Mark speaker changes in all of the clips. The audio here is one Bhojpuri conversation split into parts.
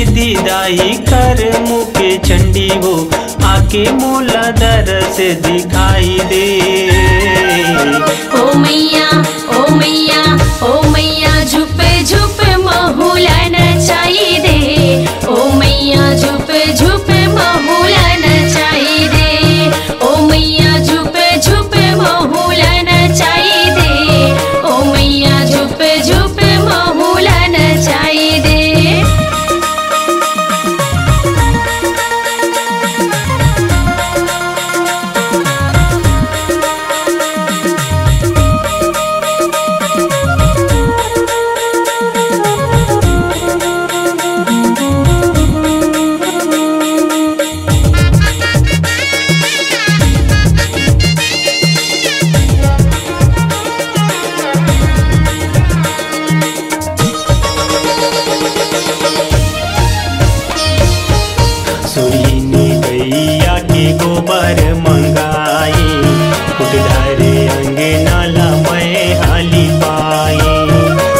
Speaker 1: सिद्धि दाई कर मुके चंडी हो, आके मोला दरस दिखाई दे।
Speaker 2: ओ मैया ओ मैया ओ मैया झुपे झुपे महुला नचाई दे। ओ मैया झुपे झुपे महुला नचाई दे। ओ मैया झुपे झुपे महुला नचाई दे। ओ मैया झुपे झुपे महुला नचाई दे।
Speaker 1: सुरीनी गैया के गोबर मंगाई, उधरे अंगना ला मैं हाली पाई।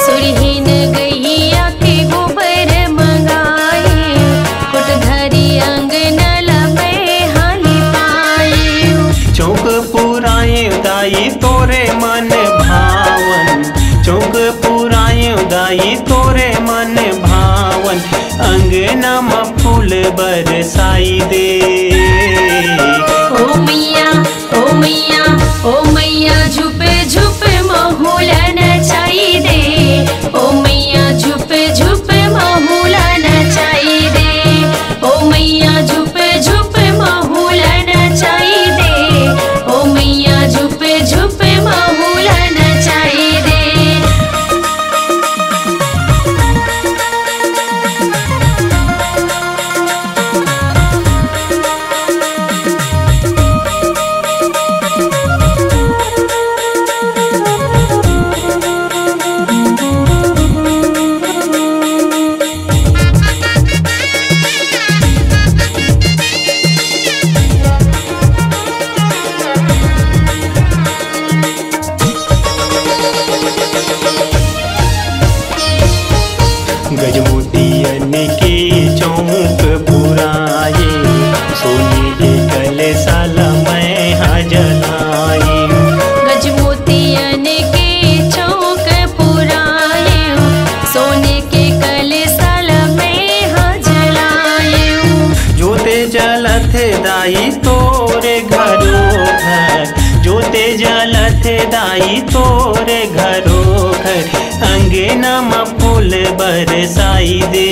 Speaker 2: सुरहीन गैया के गोबर मंगाई, उधरी अंगना ला मैं हाली पाई।
Speaker 1: चौक पुराए दाई तोरे मन भावन, चौक पुराए दाई तोरे मन भावन, अंगना में फूल बरसाई दे।
Speaker 2: ओ मैया ओ मैया ओ मैया झुपे झुपे महुला नचाई दे। ओ मैया झुपे झुपे महुला नचाई दे। ओ मैया झुपे झुपे महुला नचाई दे। ओ मैया झुपे झुपे महुला नचाई दे।
Speaker 1: गजमोतियन के चौक पुराए, सोने के कलशाला मैं जलाए।
Speaker 2: गजमोतियन के चौक पुराए, सोने के कलशाला में जलाए।
Speaker 1: जोते जलत दाई तोरे घरों घर, जोते जलत दाई तोरे घरों घर, अंगना में फूल बरसाई दे।